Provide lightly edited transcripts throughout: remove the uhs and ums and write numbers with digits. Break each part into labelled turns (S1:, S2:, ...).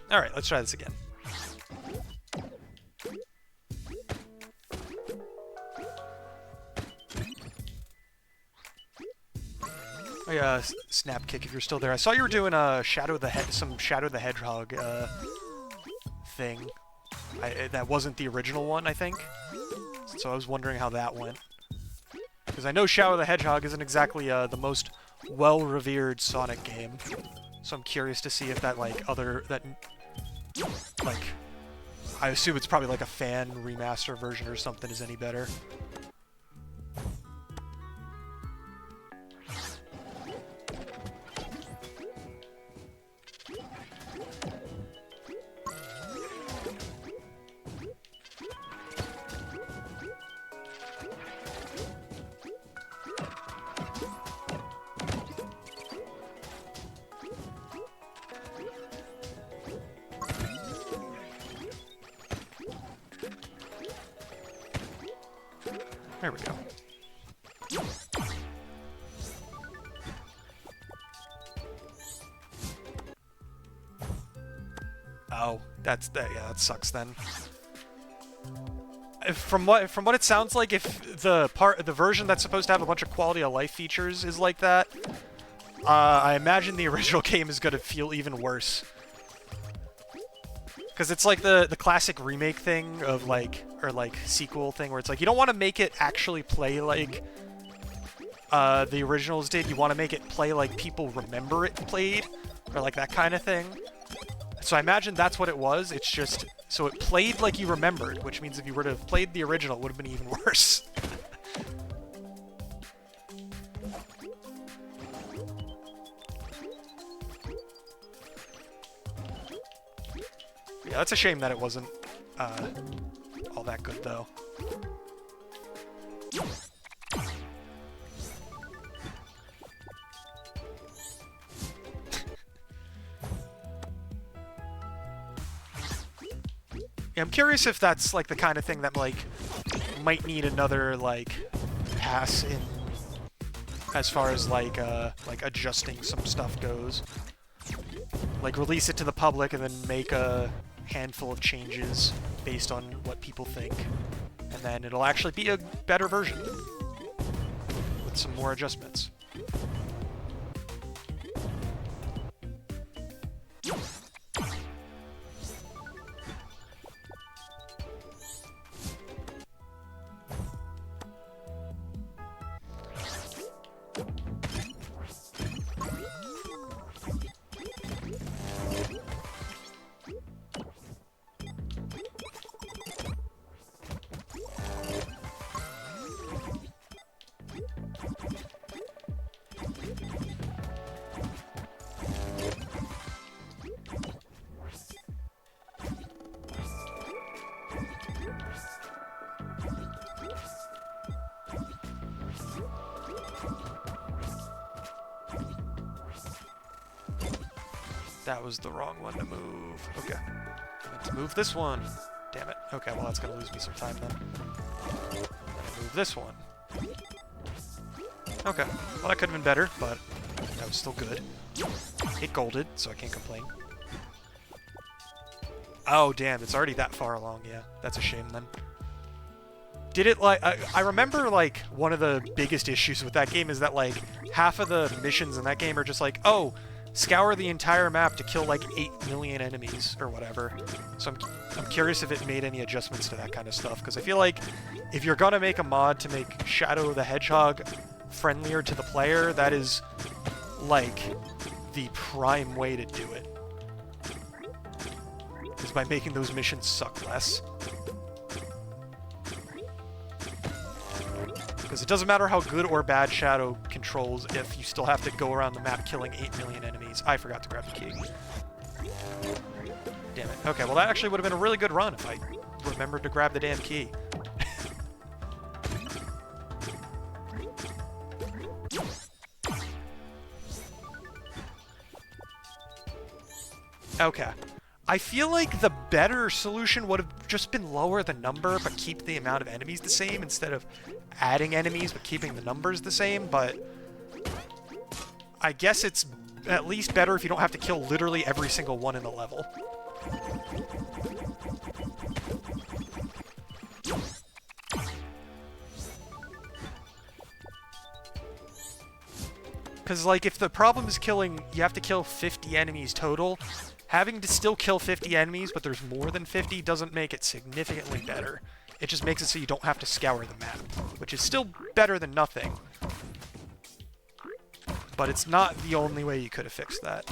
S1: Alright, let's try this again. Oh yeah, Snap Kick if you're still there. I saw you were doing some Shadow the Hedgehog thing. That wasn't the original one, I think. So I was wondering how that went. Because I know Shadow the Hedgehog isn't exactly the most well-revered Sonic game. So I'm curious to see if that, like, I assume it's probably like a fan remaster version or something is any better. There we go. Oh, yeah, that sucks then. From what it sounds like, if the version that's supposed to have a bunch of quality of life features is like that, I imagine the original game is gonna feel even worse. Because it's like the classic remake thing of or sequel thing where it's like you don't want to make it actually play like the originals did. You want to make it play like people remember it played, or like that kind of thing. So I imagine that's what it was. It's just so it played like you remembered, which means if you were to have played the original, it would have been even worse. Yeah, that's a shame that it wasn't all that good, though. Yeah, I'm curious if that's like the kind of thing that like might need another like pass in as far as like adjusting some stuff goes. Like release it to the public and then make a handful of changes based on what people think, and then it'll actually be a better version with some more adjustments. That was the wrong one to move. Okay. I meant to move this one. Damn it. Okay, well that's gonna lose me some time then. Move this one. Okay. Well, that could have been better, but that was still good. It golded, so I can't complain. Oh, damn. It's already that far along. Yeah, that's a shame then. Did it, like... I remember, like, one of the biggest issues with that game is that, like, half of the missions in that game are just like, oh, scour the entire map to kill, like, 8 million enemies, or whatever. So I'm curious if it made any adjustments to that kind of stuff, because I feel like if you're gonna make a mod to make Shadow the Hedgehog friendlier to the player, that is, like, the prime way to do it. Is by making those missions suck less. Because it doesn't matter how good or bad Shadow controls if you still have to go around the map killing 8 million enemies. I forgot to grab the key. Damn it. Okay, well that actually would have been a really good run if I remembered to grab the damn key. Okay. I feel like the better solution would have just been lower the number, but keep the amount of enemies the same, instead of adding enemies, but keeping the numbers the same, but I guess it's at least better if you don't have to kill literally every single one in the level. Because, like, if the problem is killing, you have to kill 50 enemies total, having to still kill 50 enemies, but there's more than 50, doesn't make it significantly better. It just makes it so you don't have to scour the map, which is still better than nothing. But it's not the only way you could have fixed that.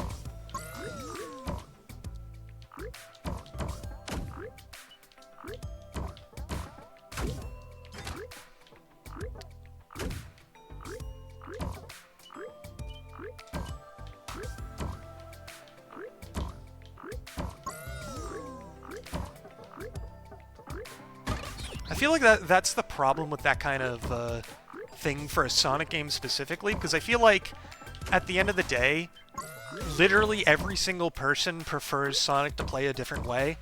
S1: I feel like that's the problem with that kind of thing for a Sonic game specifically, because I feel like at the end of the day, literally every single person prefers Sonic to play a different way.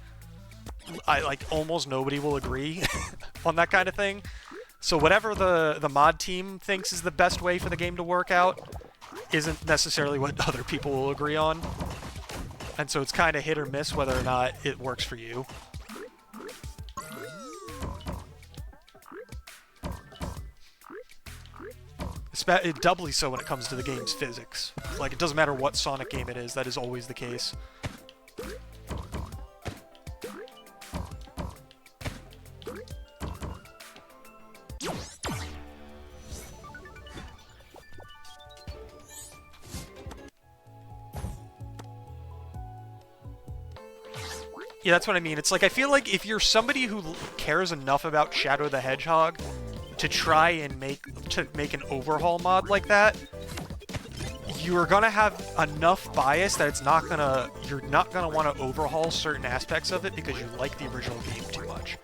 S1: Like almost nobody will agree on that kind of thing. So whatever the mod team thinks is the best way for the game to work out isn't necessarily what other people will agree on. And so it's kind of hit or miss whether or not it works for you. Doubly so when it comes to the game's physics. Like, it doesn't matter what Sonic game it is, that is always the case. Yeah, that's what I mean. It's like, I feel like if you're somebody who cares enough about Shadow the Hedgehog to try and make an overhaul mod like that, you're gonna have enough bias that you're not gonna want to overhaul certain aspects of it because you like the original game too much.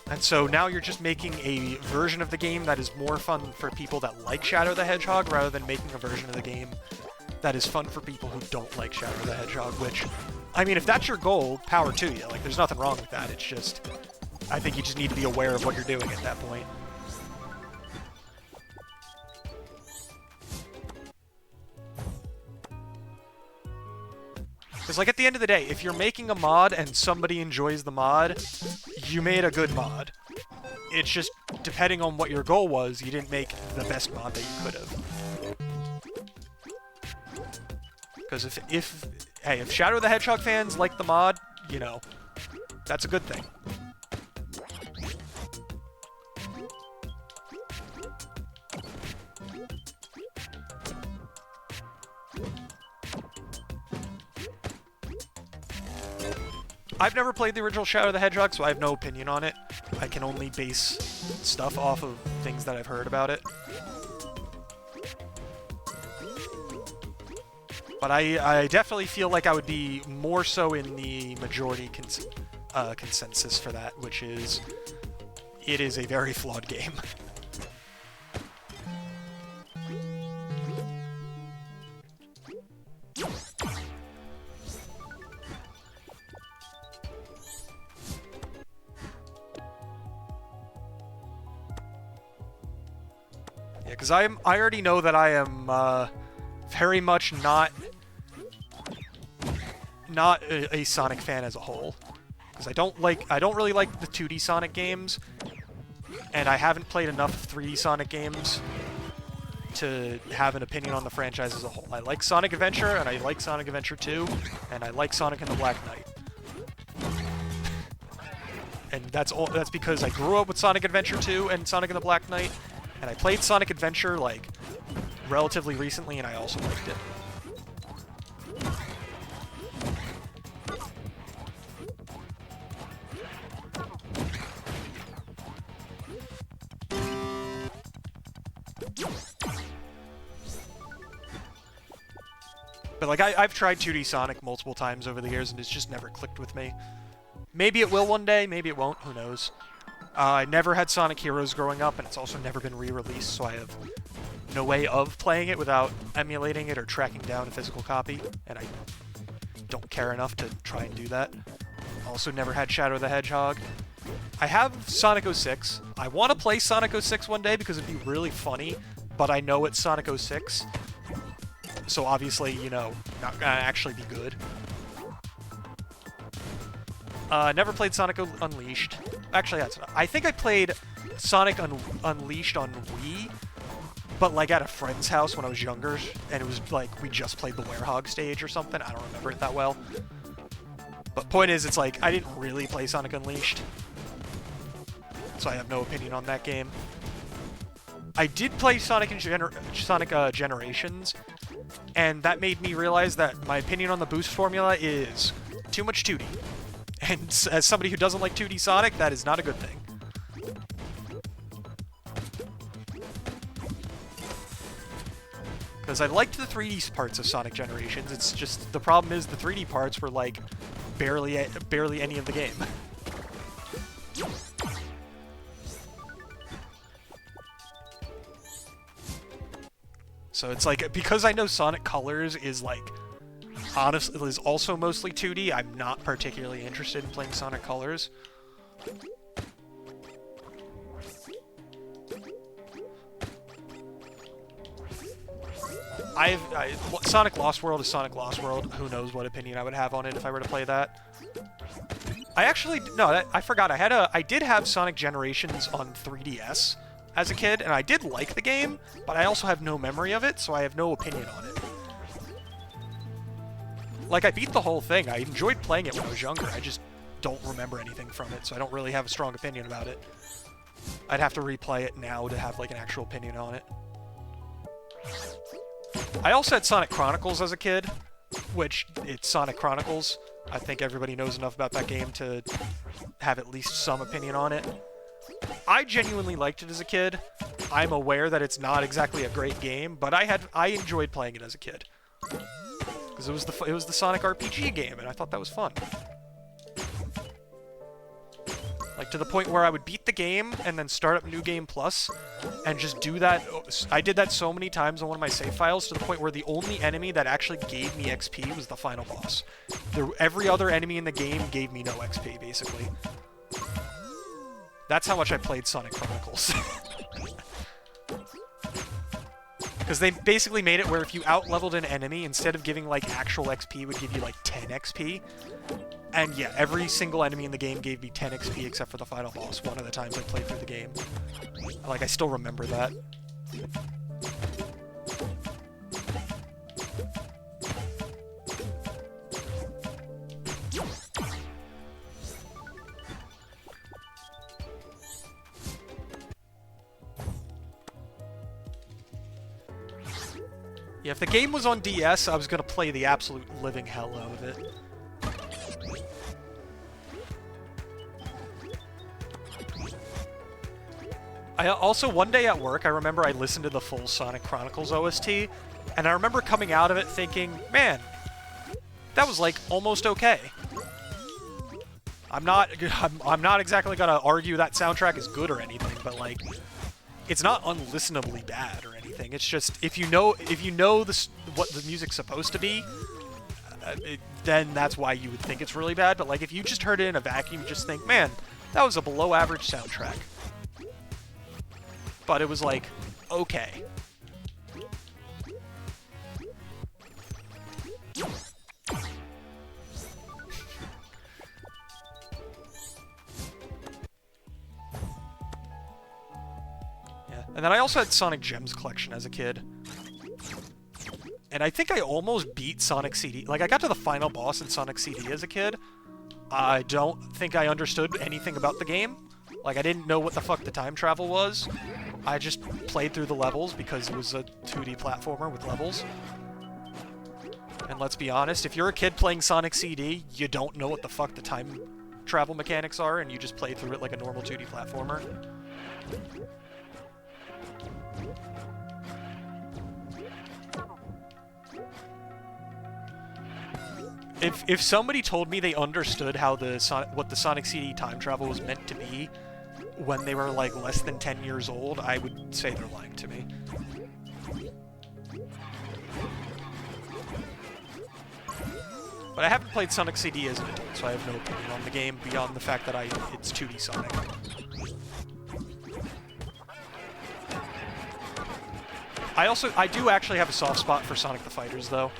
S1: And so now you're just making a version of the game that is more fun for people that like Shadow the Hedgehog rather than making a version of the game that is fun for people who don't like Shadow the Hedgehog, which, I mean, if that's your goal, power to you. Like, there's nothing wrong with that. It's just, I think you just need to be aware of what you're doing at that point. Because, like, at the end of the day, if you're making a mod and somebody enjoys the mod, you made a good mod. It's just, depending on what your goal was, you didn't make the best mod that you could have. Because if Shadow the Hedgehog fans like the mod, you know, that's a good thing. I've never played the original Shadow the Hedgehog, so I have no opinion on it. I can only base stuff off of things that I've heard about it. But I definitely feel like I would be more so in the majority consensus for that, which is, it is a very flawed game. Yeah, because I already know that I am very much not a Sonic fan as a whole, because I don't really like the 2D Sonic games, and I haven't played enough 3D Sonic games to have an opinion on the franchise as a whole. I like Sonic Adventure, and I like Sonic Adventure 2, and I like Sonic and the Black Knight. And that's because I grew up with Sonic Adventure 2 and Sonic and the Black Knight, and I played Sonic Adventure, like, relatively recently, and I also liked it. But, like, I've tried 2D Sonic multiple times over the years, and it's just never clicked with me. Maybe it will one day, maybe it won't, who knows. I never had Sonic Heroes growing up, and it's also never been re-released, so I have no way of playing it without emulating it or tracking down a physical copy, and I don't care enough to try and do that. Also never had Shadow the Hedgehog. I have Sonic 06. I want to play Sonic 06 one day because it'd be really funny, but I know it's Sonic 06. so obviously, you know, not gonna actually be good. Never played Sonic Unleashed. Actually, I think I played Sonic Unleashed on Wii, but like at a friend's house when I was younger, and it was like we just played the Werehog stage or something. I don't remember it that well. But point is, it's like I didn't really play Sonic Unleashed, so I have no opinion on that game. I did play Sonic Generations, and that made me realize that my opinion on the boost formula is too much 2D. And as somebody who doesn't like 2D Sonic, that is not a good thing. Because I liked the 3D parts of Sonic Generations, it's just, the problem is the 3D parts were like barely any of the game. So it's like, because I know Sonic Colors is like, honestly, is also mostly 2D, I'm not particularly interested in playing Sonic Colors. Sonic Lost World is Sonic Lost World. Who knows what opinion I would have on it if I were to play that. I forgot. I did have Sonic Generations on 3DS as a kid, and I did like the game, but I also have no memory of it, so I have no opinion on it. Like, I beat the whole thing. I enjoyed playing it when I was younger. I just don't remember anything from it, so I don't really have a strong opinion about it. I'd have to replay it now to have, like, an actual opinion on it. I also had Sonic Chronicles as a kid, which, it's Sonic Chronicles. I think everybody knows enough about that game to have at least some opinion on it. I genuinely liked it as a kid. I'm aware that it's not exactly a great game, but I enjoyed playing it as a kid. Because it was the Sonic RPG game, and I thought that was fun. Like, to the point where I would beat the game, and then start up New Game Plus, and just do that. I did that so many times on one of my save files, to the point where the only enemy that actually gave me XP was the final boss. Every other enemy in the game gave me no XP, basically. That's how much I played Sonic Chronicles. Because they basically made it where if you out-leveled an enemy, instead of giving, like, actual XP, it would give you, like, 10 XP. And yeah, every single enemy in the game gave me 10 XP except for the final boss, one of the times I played through the game. Like, I still remember that. Yeah, if the game was on DS, I was going to play the absolute living hell out of it. Also, one day at work, I remember I listened to the full Sonic Chronicles OST, and I remember coming out of it thinking, man, that was, like, almost okay. I'm not exactly gonna argue that soundtrack is good or anything, but, like, it's not unlistenably bad or anything. It's just, if you know what the music's supposed to be, then that's why you would think it's really bad. But, like, if you just heard it in a vacuum, you just think, man, that was a below-average soundtrack. But it was, like, okay. Yeah. And then I also had Sonic Gems Collection as a kid. And I think I almost beat Sonic CD. Like, I got to the final boss in Sonic CD as a kid. I don't think I understood anything about the game. Like, I didn't know what the fuck the time travel was. I just played through the levels because it was a 2D platformer with levels. And let's be honest, if you're a kid playing Sonic CD, you don't know what the fuck the time travel mechanics are, and you just play through it like a normal 2D platformer. If somebody told me they understood how what the Sonic CD time travel was meant to be when they were, like, less than 10 years old, I would say they're lying to me. But I haven't played Sonic CD as an adult, so I have no opinion on the game beyond the fact that it's 2D Sonic. I do actually have a soft spot for Sonic the Fighters, though.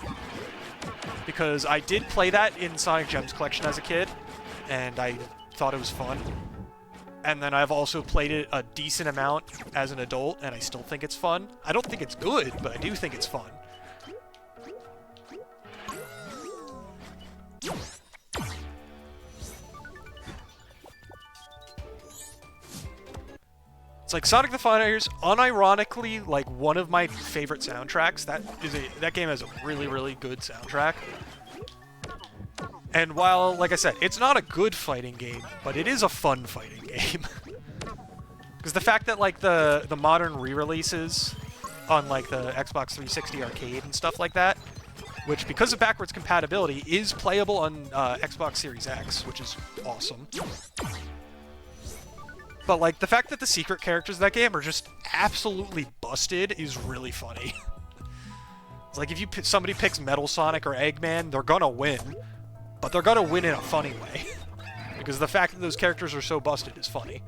S1: Because I did play that in Sonic Gems Collection as a kid, and I thought it was fun. And then I've also played it a decent amount as an adult, and I still think it's fun. I don't think it's good, but I do think it's fun. It's like Sonic the Fighters, unironically, like one of my favorite soundtracks. That game has a really, really good soundtrack. And while, like I said, it's not a good fighting game, but it is a fun fighting game. Because the fact that, like, the modern re-releases on, like, the Xbox 360 arcade and stuff like that, which, because of backwards compatibility, is playable on Xbox Series X, which is awesome. But, like, the fact that the secret characters of that game are just absolutely busted is really funny. It's like, if somebody picks Metal Sonic or Eggman, they're gonna win. But they're gonna win in a funny way. Because the fact that those characters are so busted is funny.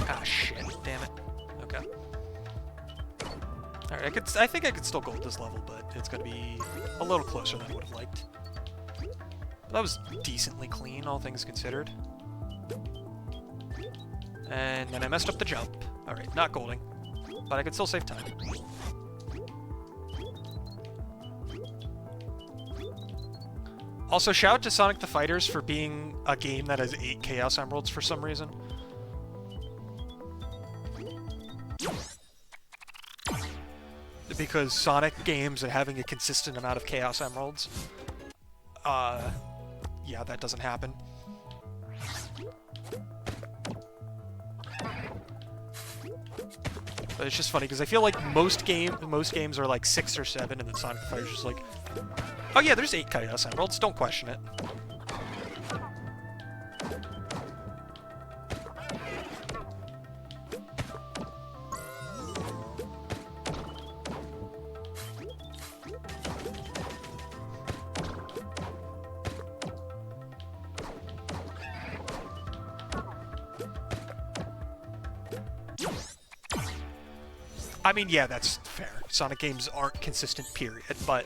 S1: Ah, shit. Damn it. Okay. Alright, I think I could still go with this level, but it's gonna be a little closer than I would have liked. But that was decently clean, all things considered. And then I messed up the jump. Alright, not golding. But I could still save time. Also, shout out to Sonic the Fighters for being a game that has 8 Chaos Emeralds for some reason. Because Sonic games and having a consistent amount of Chaos Emeralds, yeah, that doesn't happen. But it's just funny, because I feel like most games are like 6 or 7, and then Sonic the Fighters just like, oh yeah, there's 8 Chaos Emeralds, don't question it. I mean, yeah, that's fair. Sonic games aren't consistent, period, but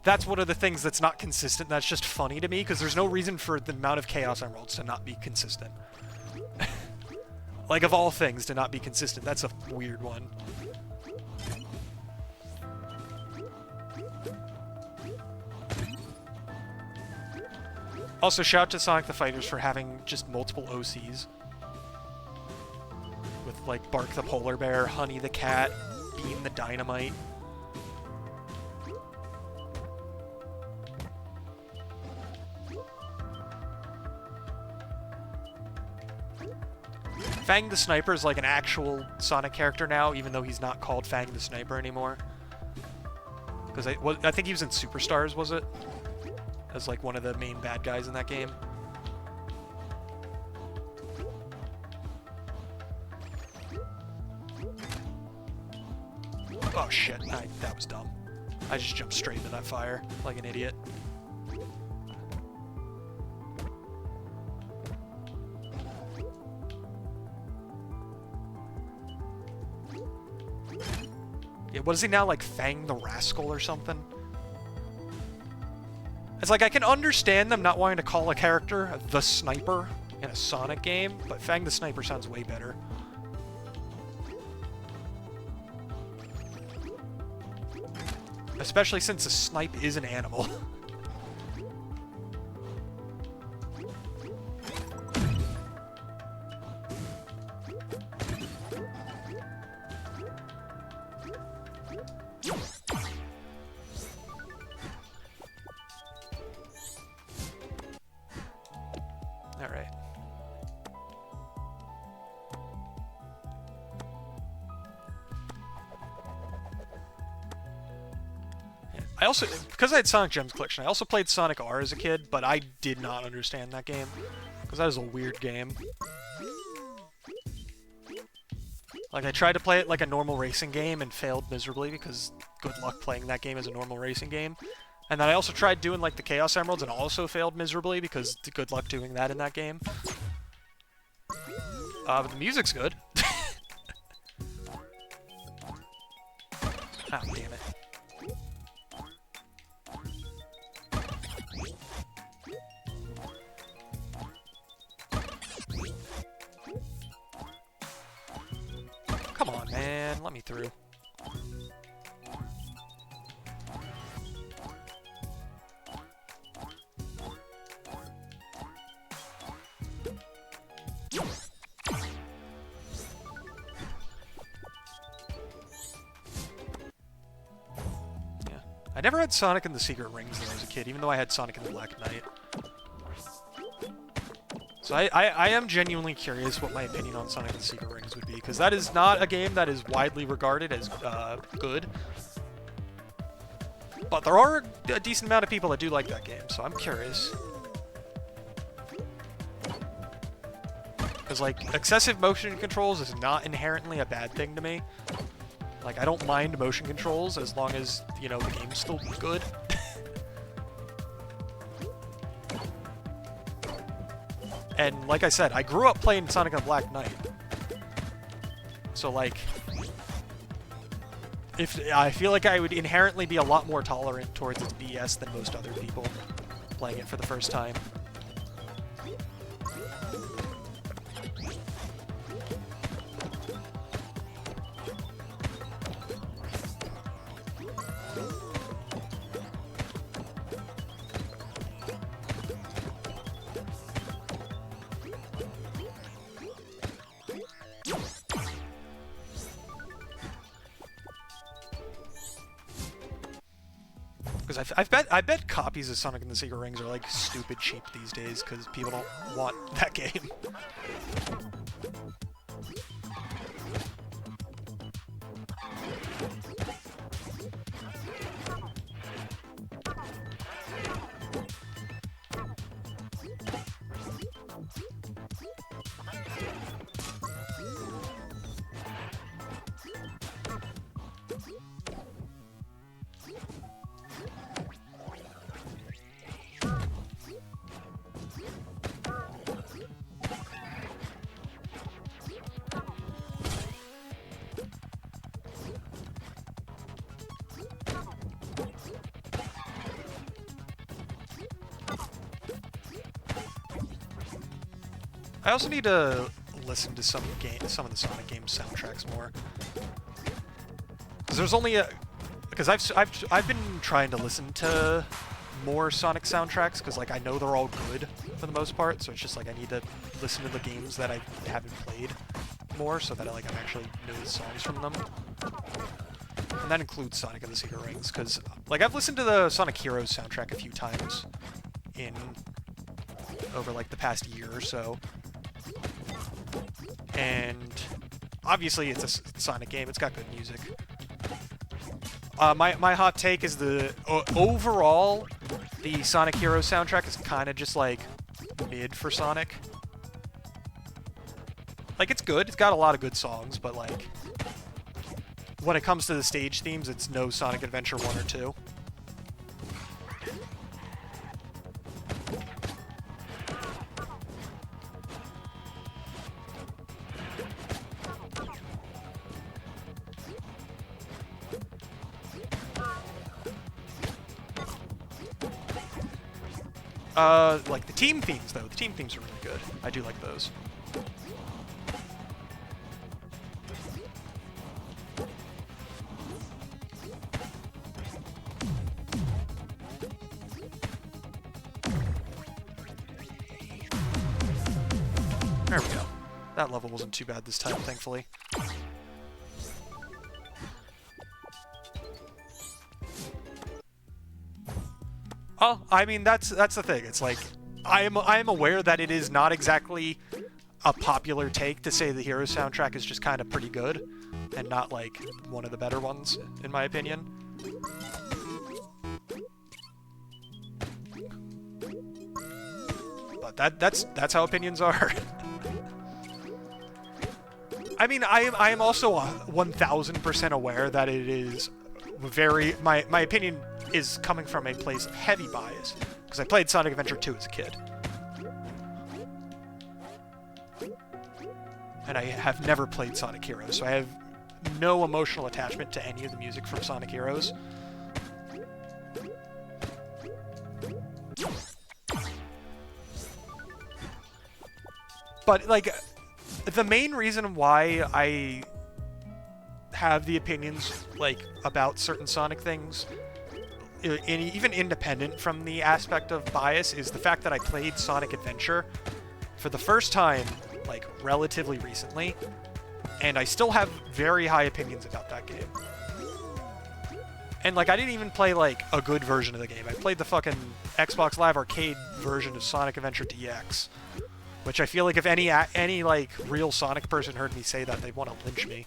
S1: that's one of the things that's not consistent. That's just funny to me, because there's no reason for the amount of Chaos Emeralds to not be consistent. Like, of all things, to not be consistent. That's a weird one. Also, shout out to Sonic the Fighters for having just multiple OCs. With, like, Bark the Polar Bear, Honey the Cat, Bean the Dynamite. Fang the Sniper is like an actual Sonic character now, even though he's not called Fang the Sniper anymore. Because I think he was in Superstars, was it? As like one of the main bad guys in that game. Oh shit, that was dumb. I just jumped straight into that fire, like an idiot. Yeah, what is he now, like Fang the Rascal or something? It's like, I can understand them not wanting to call a character the Sniper in a Sonic game, but Fang the Sniper sounds way better. Especially since a snipe is an animal. I also, because I had Sonic Gems Collection, I also played Sonic R as a kid, but I did not understand that game. Because that is a weird game. Like, I tried to play it like a normal racing game and failed miserably because good luck playing that game as a normal racing game. And then I also tried doing like the Chaos Emeralds and also failed miserably because good luck doing that in that game. But the music's good. Ah, damn it. Come on, man. Let me through. I never had Sonic and the Secret Rings when I was a kid, even though I had Sonic and the Black Knight. So I am genuinely curious what my opinion on Sonic and the Secret Rings would be, because that is not a game that is widely regarded as good. But there are a decent amount of people that do like that game, so I'm curious. Because, like, excessive motion controls is not inherently a bad thing to me. Like, I don't mind motion controls as long as, you know, the game's still good. And like I said, I grew up playing Sonic and Black Knight. So, like, I feel like I would inherently be a lot more tolerant towards its BS than most other people playing it for the first time. Because I bet copies of Sonic and the Secret Rings are like stupid cheap these days because people don't want that game. I also need to listen to some of the Sonic games soundtracks more. Because there's only because I've been trying to listen to more Sonic soundtracks because like I know they're all good for the most part, so it's just like I need to listen to the games that I haven't played more so that I'm actually know the songs from them. And that includes Sonic and the Secret Rings because like I've listened to the Sonic Heroes soundtrack a few times over like the past year or so. And obviously it's a Sonic game, it's got good music. My hot take is overall, the Sonic Heroes soundtrack is kind of just like mid for Sonic. Like it's good, it's got a lot of good songs, but like when it comes to the stage themes, it's no Sonic Adventure 1 or 2. Like the team themes, though. The team themes are really good. I do like those. There we go. That level wasn't too bad this time, thankfully. Oh, I mean, that's the thing. It's like, I am aware that it is not exactly a popular take to say the Hero soundtrack is just kind of pretty good, and not, like, one of the better ones, in my opinion. But that's how opinions are. I mean, I am also 1000% aware that it is very... My opinion is coming from a place of heavy bias, because I played Sonic Adventure 2 as a kid. And I have never played Sonic Heroes, so I have no emotional attachment to any of the music from Sonic Heroes. But, like, the main reason why I have the opinions, like, about certain Sonic things, even independent from the aspect of bias, is the fact that I played Sonic Adventure for the first time, like, relatively recently, and I still have very high opinions about that game. And, like, I didn't even play, like, a good version of the game. I played the fucking Xbox Live Arcade version of Sonic Adventure DX. Which I feel like if any like real Sonic person heard me say that, they'd want to lynch me.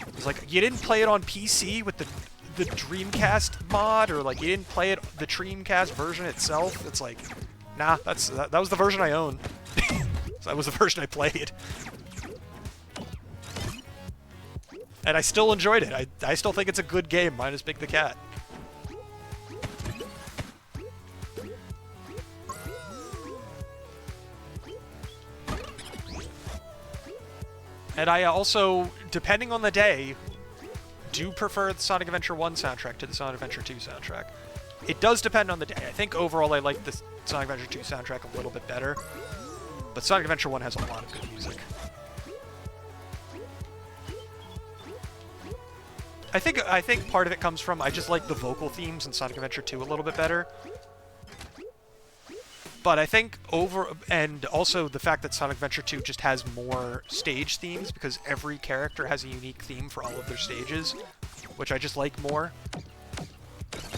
S1: It's like, you didn't play it on PC with the Dreamcast mod, or like you didn't play it the Dreamcast version itself. It's like, nah, that was the version I own. So that was the version I played. And I still enjoyed it. I still think it's a good game, minus Big the Cat. And I also, depending on the day, do prefer the Sonic Adventure 1 soundtrack to the Sonic Adventure 2 soundtrack. It does depend on the day. I think overall I like the Sonic Adventure 2 soundtrack a little bit better, but Sonic Adventure 1 has a lot of good music. I think part of it comes from I just like the vocal themes in Sonic Adventure 2 a little bit better. But I think and also the fact that Sonic Adventure 2 just has more stage themes, because every character has a unique theme for all of their stages, which I just like more.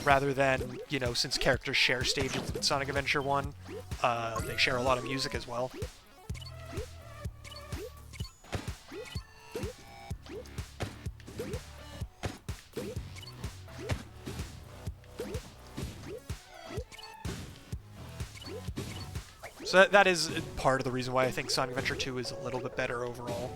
S1: Rather than, you know, since characters share stages in Sonic Adventure 1, they share a lot of music as well. So that is part of the reason why I think Sonic Adventure 2 is a little bit better overall.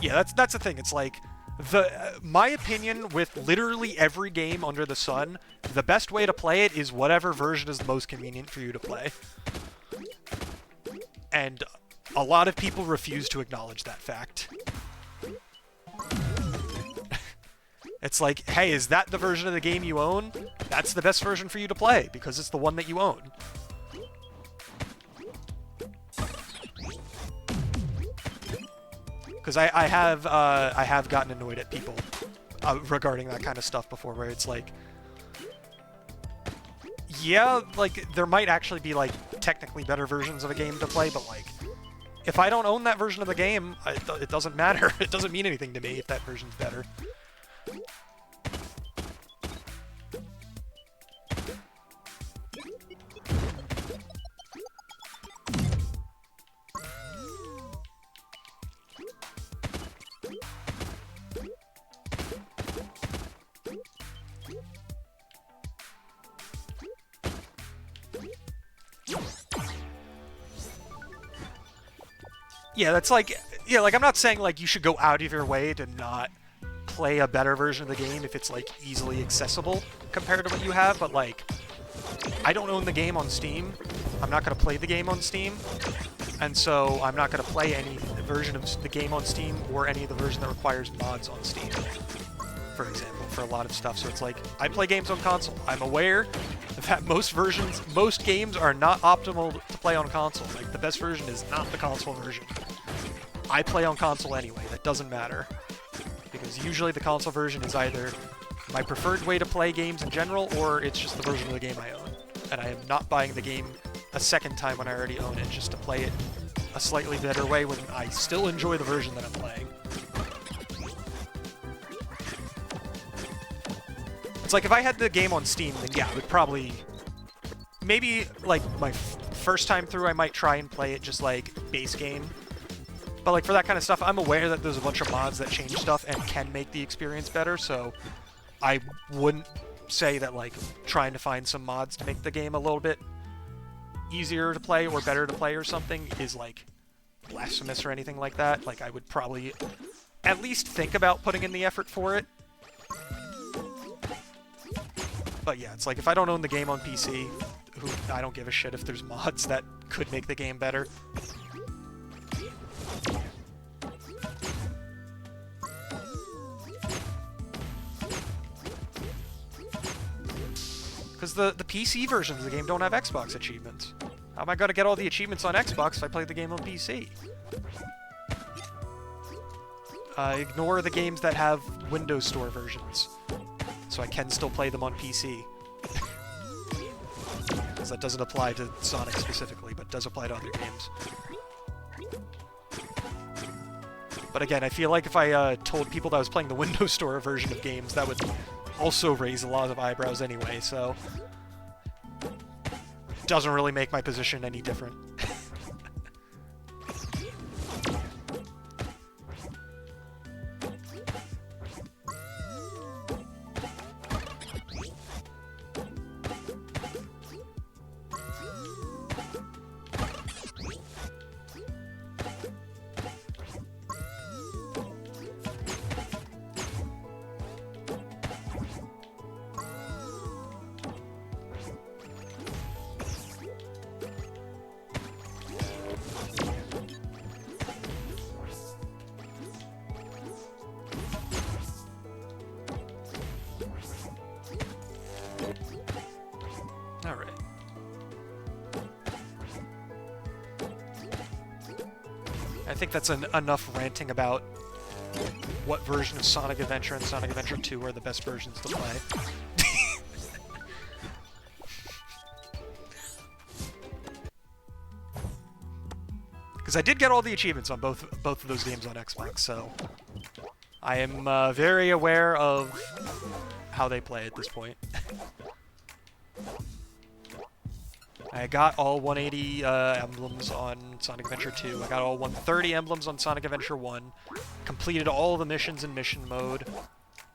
S1: Yeah, that's the thing. It's like, my opinion with literally every game under the sun, the best way to play it is whatever version is the most convenient for you to play. And a lot of people refuse to acknowledge that fact. It's like, hey, is that the version of the game you own? That's the best version for you to play, because it's the one that you own. Because I have gotten annoyed at people regarding that kind of stuff before, where it's like, yeah, like, there might actually be, like, technically better versions of a game to play, but, like, if I don't own that version of the game, it doesn't matter. It doesn't mean anything to me if that version's better. Yeah, that's like, yeah, like, I'm not saying, like, you should go out of your way to not play a better version of the game if it's, like, easily accessible compared to what you have, but, like, I don't own the game on Steam. I'm not going to play the game on Steam, and so I'm not going to play any version of the game on Steam or any of the version that requires mods on Steam, for example, for a lot of stuff. So it's like, I play games on console. I'm aware that most games are not optimal to play on console. Like, the best version is not the console version. I play on console anyway, that doesn't matter. Because usually the console version is either my preferred way to play games in general, or it's just the version of the game I own. And I am not buying the game a second time when I already own it, just to play it a slightly better way when I still enjoy the version that I'm playing. It's like, if I had the game on Steam, then yeah, I would probably... Maybe, like, my first time through, I might try and play it just, like, base game. But like for that kind of stuff, I'm aware that there's a bunch of mods that change stuff and can make the experience better, so I wouldn't say that like trying to find some mods to make the game a little bit easier to play or better to play or something is like blasphemous or anything like that. Like I would probably at least think about putting in the effort for it. But yeah, it's like if I don't own the game on PC, I don't give a shit if there's mods that could make the game better. Because the PC versions of the game don't have Xbox achievements. How am I going to get all the achievements on Xbox if I play the game on PC? Ignore the games that have Windows Store versions, so I can still play them on PC. Because that doesn't apply to Sonic specifically, but does apply to other games. But again, I feel like if I told people that I was playing the Windows Store version of games, that would also raise a lot of eyebrows anyway, so doesn't really make my position any different. Alright. I think that's enough ranting about what version of Sonic Adventure and Sonic Adventure 2 are the best versions to play. Because I did get all the achievements on both of those games on Xbox, so I am very aware of how they play at this point. I got all 180 emblems on Sonic Adventure 2. I got all 130 emblems on Sonic Adventure 1. Completed all the missions in mission mode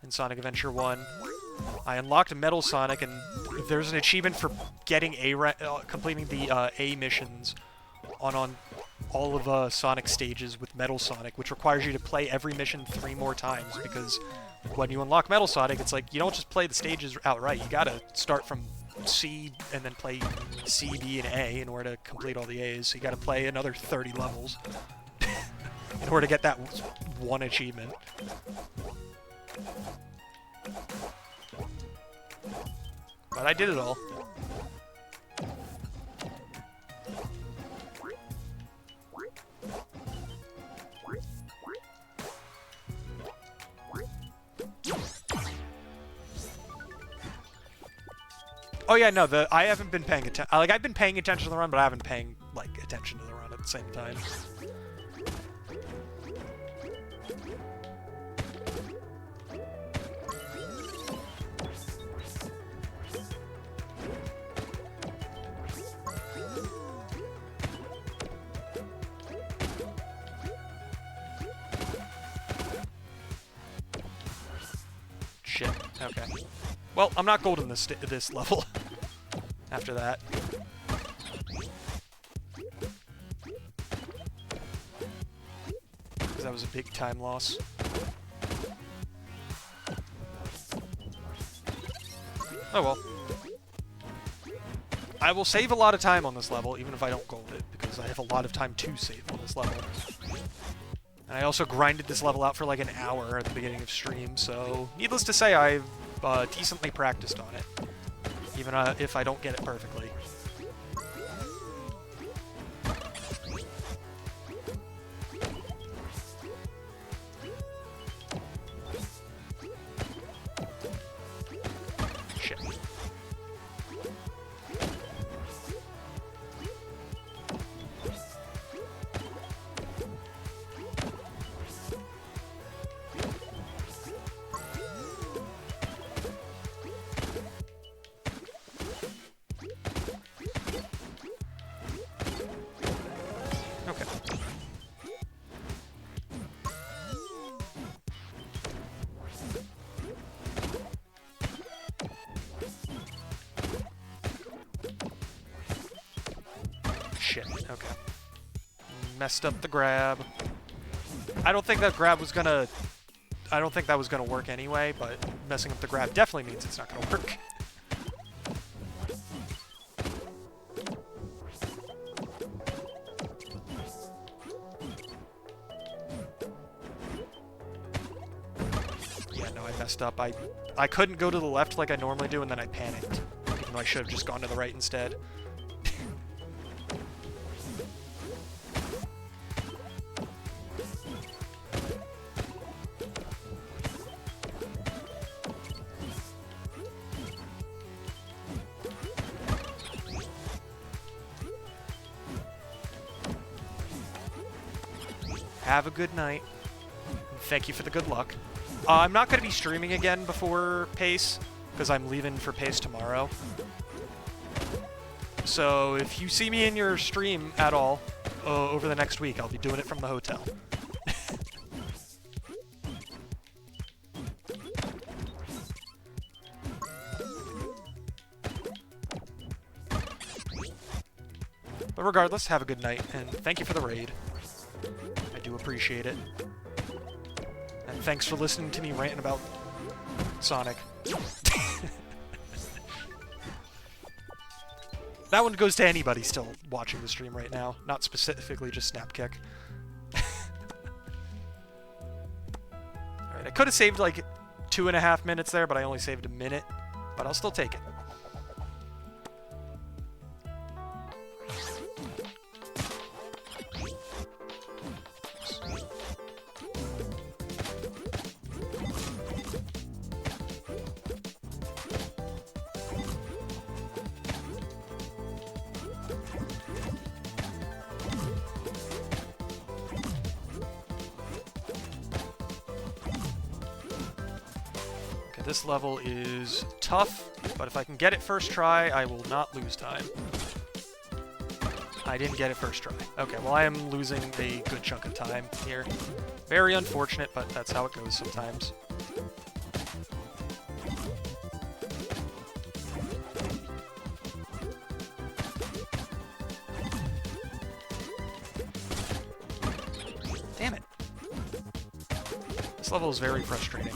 S1: in Sonic Adventure 1. I unlocked Metal Sonic, and there's an achievement for getting completing the A missions on all of Sonic stages with Metal Sonic, which requires you to play every mission 3 more times, because when you unlock Metal Sonic, it's like you don't just play the stages outright. You gotta start from C and then play C, B, and A in order to complete all the A's. So you gotta play another 30 levels in order to get that one achievement. But I did it all. Oh yeah, no, I haven't been paying attention. Like, I've been paying attention to the run, but I haven't been paying, like, attention to the run at the same time. Shit. Okay. Well, I'm not gold in this level after that. Because that was a big time loss. Oh well. I will save a lot of time on this level, even if I don't gold it, because I have a lot of time to save on this level. And I also grinded this level out for like an hour at the beginning of stream, so needless to say, I've decently practiced on it, even if I don't get it perfectly. Shit. shit. Okay. Messed up the grab. I don't think that grab was gonna... I don't think that was gonna work anyway, but messing up the grab definitely means it's not gonna work. Yeah, no, I messed up. I couldn't go to the left like I normally do, and then I panicked. Even though I should have just gone to the right instead. Have a good night. And thank you for the good luck. I'm not going to be streaming again before PACE, because I'm leaving for PACE tomorrow. So if you see me in your stream at all over the next week, I'll be doing it from the hotel. But regardless, have a good night, and thank you for the raid. I do appreciate it. And thanks for listening to me ranting about Sonic. That one goes to anybody still watching the stream right now, not specifically just Snapkick. Alright, I could have saved like 2.5 minutes there, but I only saved a minute. But I'll still take it. This level is tough, but if I can get it first try, I will not lose time. I didn't get it first try. Okay, well I am losing a good chunk of time here. Very unfortunate, but that's how it goes sometimes. Damn it. This level is very frustrating.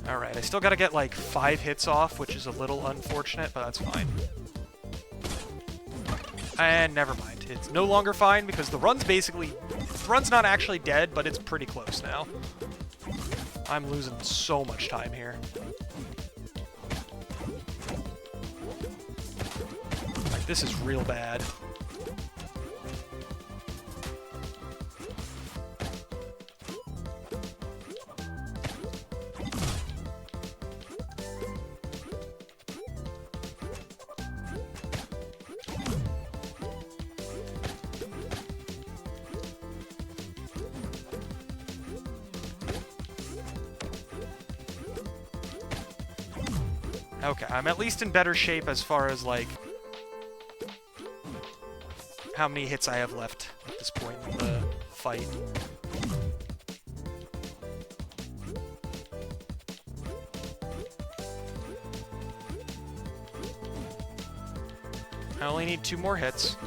S1: Alright, I still gotta get like 5 hits off, which is a little unfortunate, but that's fine. And never mind. It's no longer fine because the run's not actually dead, but it's pretty close now. I'm losing so much time here. Like, this is real bad. Okay, I'm at least in better shape as far as, like, how many hits I have left at this point in the fight. I only need 2 more hits.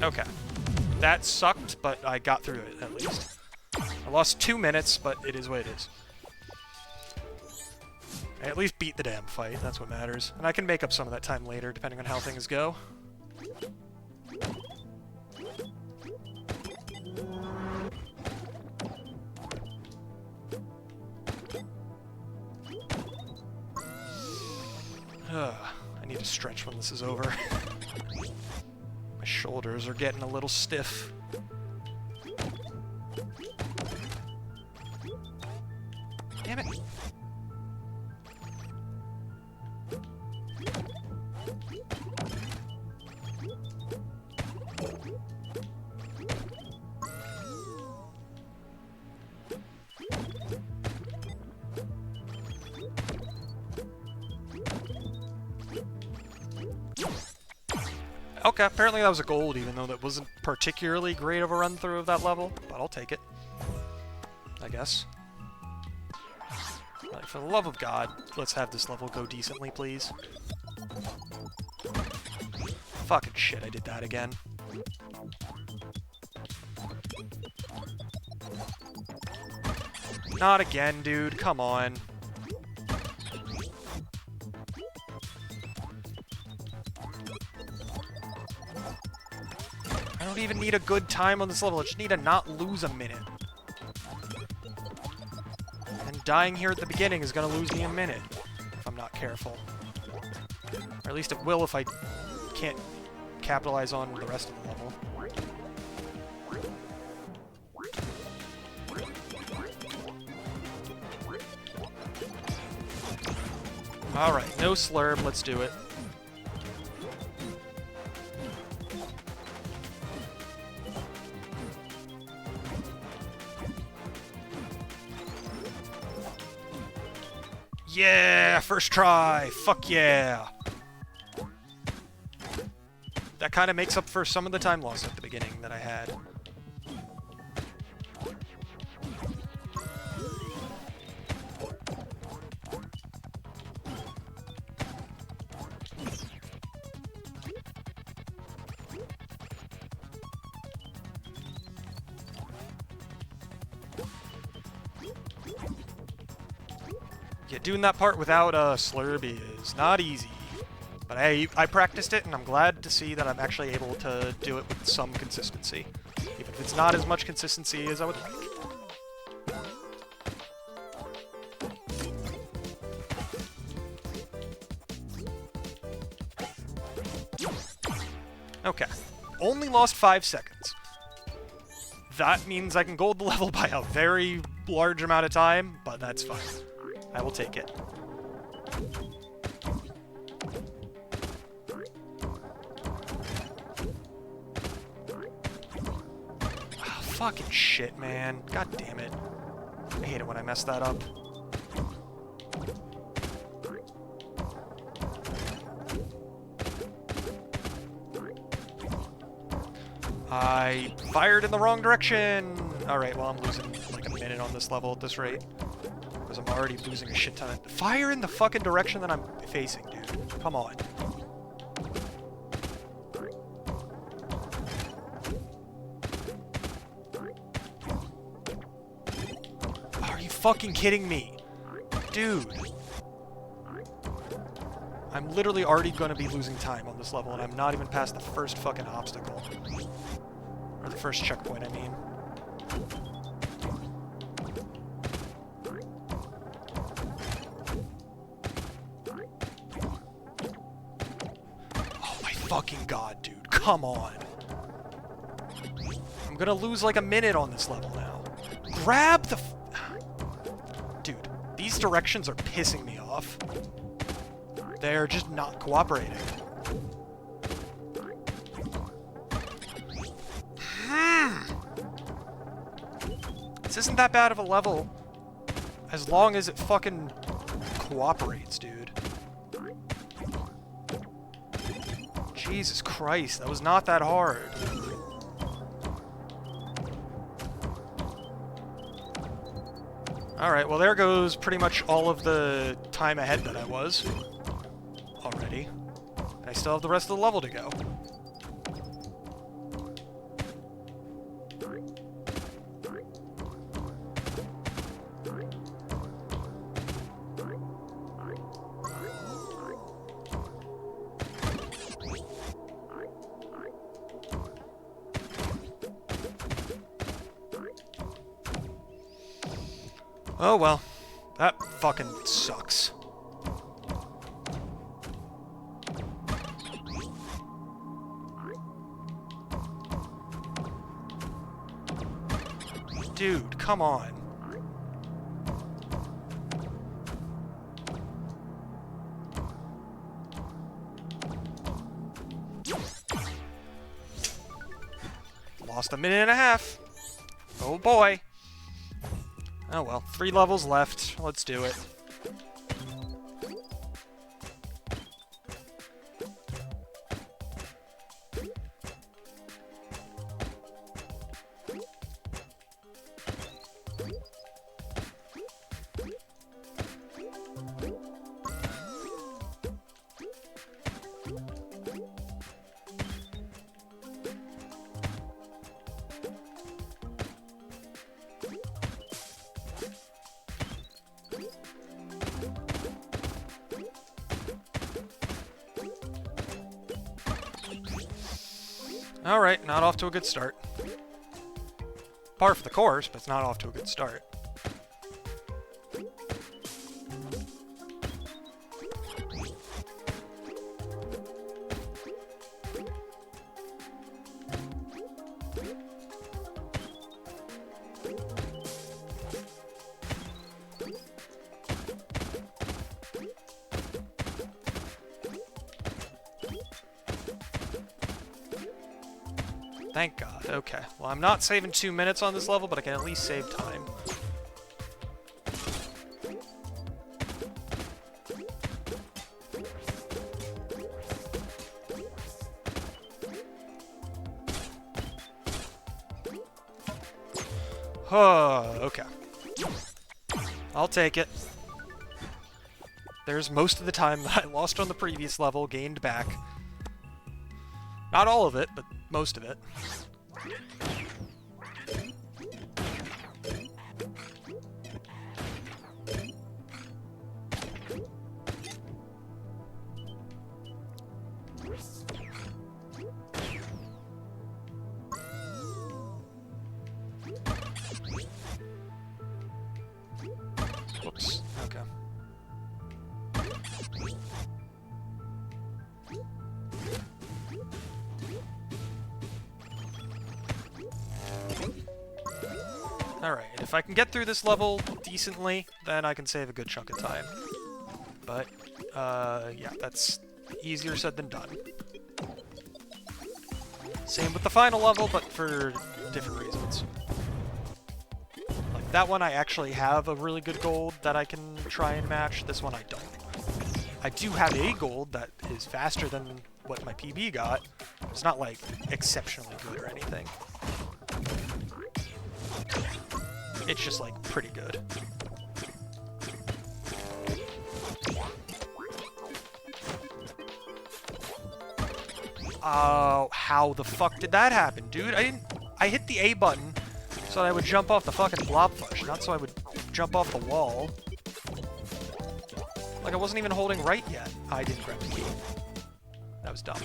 S1: Okay. That sucked, but I got through it, at least. I lost 2 minutes, but it is what it is. I at least beat the damn fight, that's what matters. And I can make up some of that time later, depending on how things go. Ugh. to stretch when this is over. My shoulders are getting a little stiff. Damn it. Okay, apparently that was a gold, even though that wasn't particularly great of a run-through of that level, but I'll take it. I guess. Like, for the love of God, let's have this level go decently, please. Fucking shit, I did that again. Not again, dude. Come on. I don't even need a good time on this level. I just need to not lose a minute. And dying here at the beginning is going to lose me a minute if I'm not careful. Or at least it will if I can't capitalize on the rest of the level. Alright, no slurb. Let's do it. Yeah! First try! Fuck yeah! That kind of makes up for some of the time loss at the beginning that I had. Yeah, doing that part without a slurb is not easy. But I practiced it, and I'm glad to see that I'm actually able to do it with some consistency. Even if it's not as much consistency as I would like. Okay. Only lost 5 seconds. That means I can gold the level by a very large amount of time, but that's fine. I will take it. Oh, fucking shit, man. God damn it. I hate it when I mess that up. I fired in the wrong direction! Alright, well, I'm losing like a minute on this level at this rate. Because I'm already losing a shit ton of... Fire in the fucking direction that I'm facing, dude. Come on. Are you fucking kidding me? Dude. I'm literally already gonna be losing time on this level, and I'm not even past the first fucking obstacle. Or the first checkpoint, I mean. Oh my fucking god, dude. Come on. I'm gonna lose like a minute on this level now. Grab the... Dude, these directions are pissing me off. They're just not cooperating. This isn't that bad of a level, as long as it fucking cooperates, dude. Jesus Christ, that was not that hard. Alright, well there goes pretty much all of the time ahead that I was already. And I still have the rest of the level to go. Oh well, that fucking sucks. Dude, come on. Lost a minute and a half. Oh boy. Oh well, 3 levels left. Let's do it. Alright, not off to a good start. Par for the course, but it's not off to a good start. Thank God. Okay. Well, I'm not saving 2 minutes on this level, but I can at least save time. Oh, okay. I'll take it. There's most of the time that I lost on the previous level, gained back. Not all of it, but most of it. Whoops. Okay. Alright, if I can get through this level decently, then I can save a good chunk of time. But, yeah, that's easier said than done. Same with the final level, but for different reasons. Like, that one I actually have a really good gold that I can try and match. This one I don't. I do have a gold that is faster than what my PB got. It's not, like, exceptionally good or anything. It's just, like, pretty good. Oh, how the fuck did that happen, dude? I hit the A button so that I would jump off the fucking blobfish, not so I would jump off the wall. Like, I wasn't even holding right yet. I didn't grab the key. That was dumb.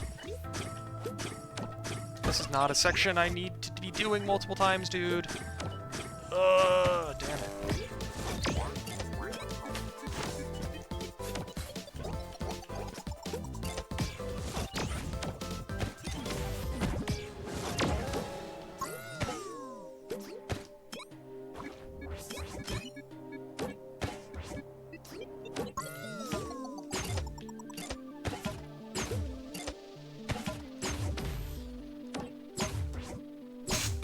S1: This is not a section I need to be doing multiple times, dude. Damn it.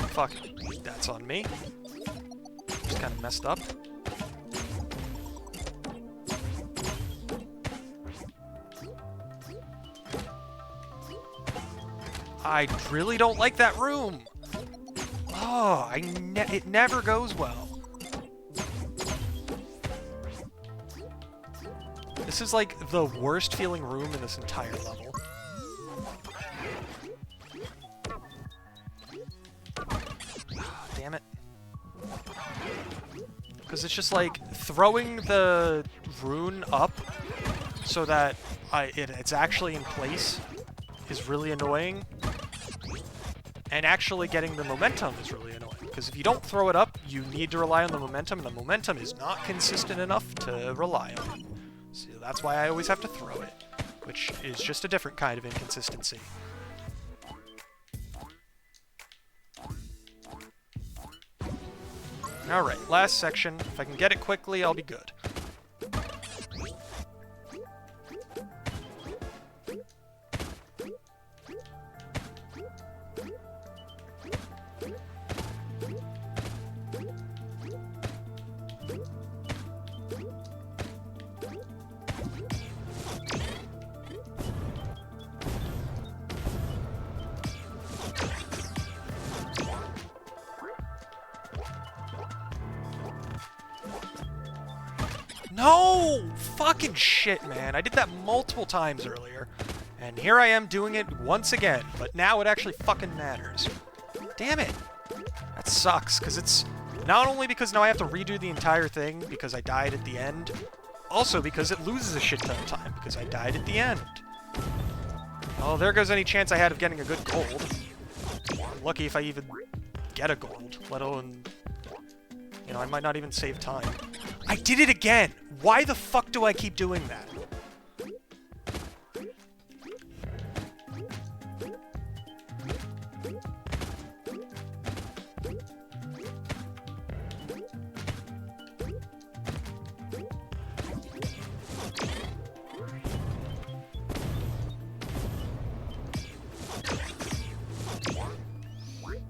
S1: Fuck. That's on me. Just kind of messed up. I really don't like that room. Oh, it never goes well. This is like the worst feeling room in this entire level. Damn it. Because it's just like throwing the rune up so that it's actually in place is really annoying. And actually getting the momentum is really annoying. Because if you don't throw it up, you need to rely on the momentum, and the momentum is not consistent enough to rely on. So that's why I always have to throw it, which is just a different kind of inconsistency. Alright, last section. If I can get it quickly, I'll be good. No! Fucking shit, man. I did that multiple times earlier. And here I am doing it once again. But now it actually fucking matters. Damn it. That sucks, because it's not only because now I have to redo the entire thing because I died at the end, also because it loses a shit ton of time because I died at the end. Oh, there goes any chance I had of getting a good gold. I'm lucky if I even get a gold, let alone... You know, I might not even save time. I did it again! Why the fuck do I keep doing that?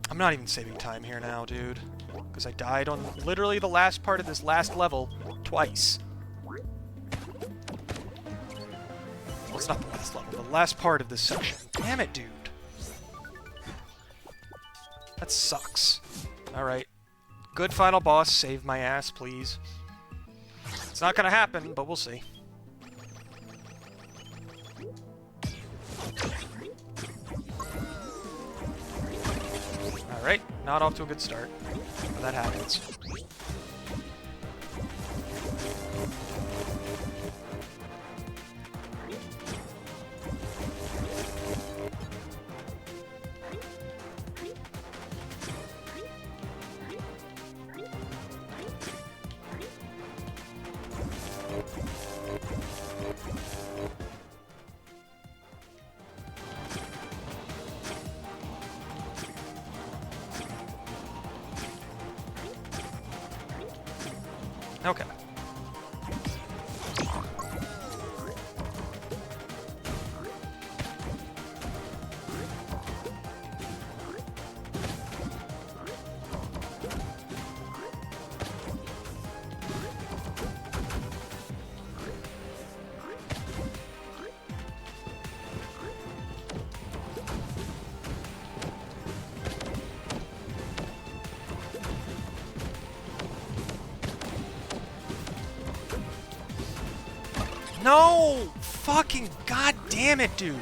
S1: I'm not even saving time here now, dude. Because I died on literally the last part of this last level twice. Well, it's not the last level, the last part of this section. Damn it, dude. That sucks. Alright. Good final boss, save my ass, please. It's not gonna happen, but we'll see. Alright, not off to a good start. That happens. Okay. No! Fucking goddamn it, dude!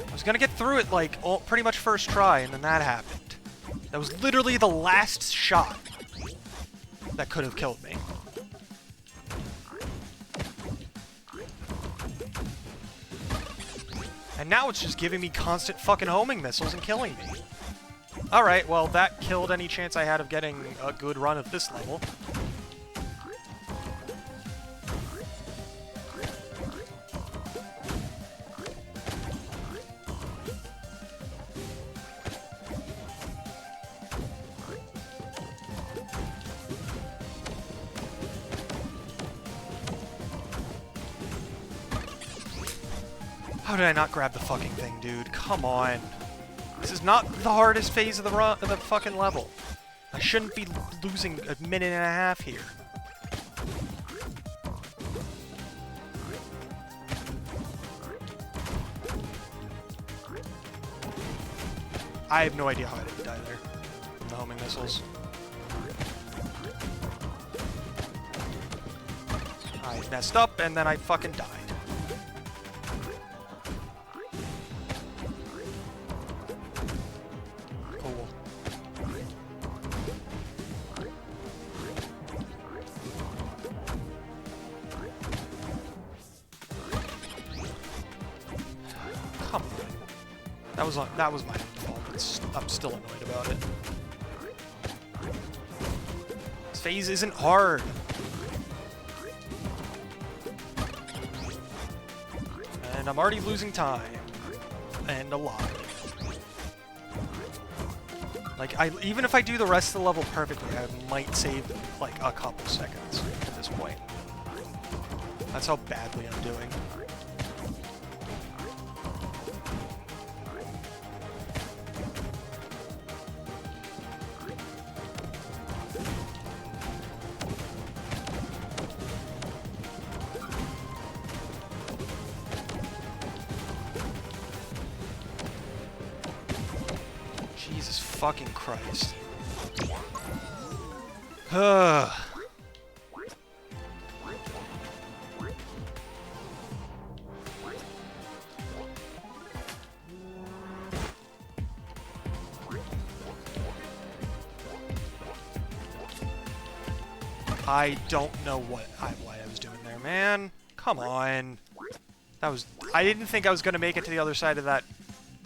S1: I was gonna get through it, like, pretty much first try, and then that happened. That was literally the last shot that could have killed me. And now it's just giving me constant fucking homing missiles and killing me. Alright, well, that killed any chance I had of getting a good run of this level. How did I not grab the fucking thing, dude? Come on. This is not the hardest phase of the fucking level. I shouldn't be losing a minute and a half here. I have no idea how I didn't die there from the homing missiles. I messed up and then I fucking died. Come on. That was my fault. I'm still annoyed about it. This phase isn't hard. And I'm already losing time. And a lot. Like, even if I do the rest of the level perfectly, I might save, like, a couple seconds at this point. That's how badly I'm doing. Jesus fucking Christ. I don't know what I was doing there, man. Come on. That was... I didn't think I was gonna make it to the other side of that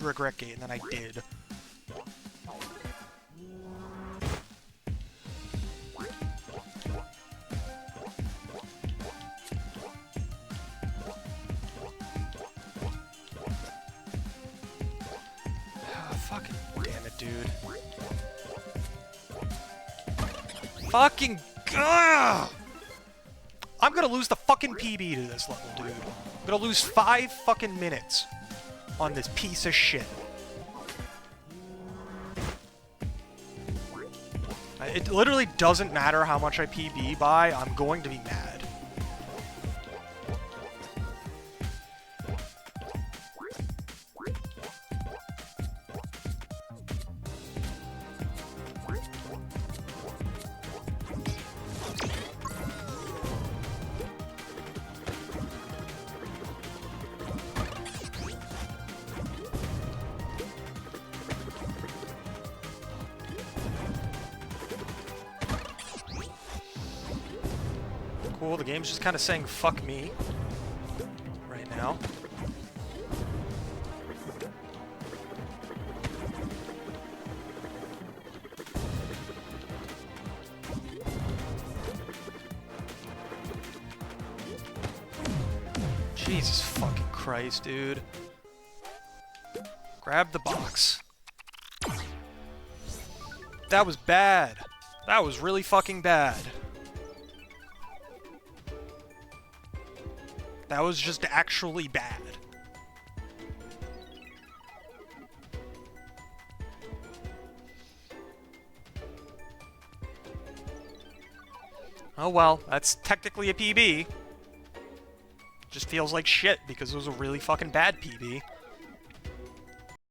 S1: regret gate, and then I did. Fucking damn it, dude. Fucking... Ugh! I'm gonna lose the fucking PB to this level, dude. I'm gonna lose 5 fucking minutes on this piece of shit. It literally doesn't matter how much I PB by, I'm going to be mad. Cool, the game's just kind of saying fuck me right now. Jesus fucking Christ, dude. Grab the box. That was bad. That was really fucking bad. That was just actually bad. Oh well, that's technically a PB. Just feels like shit because it was a really fucking bad PB.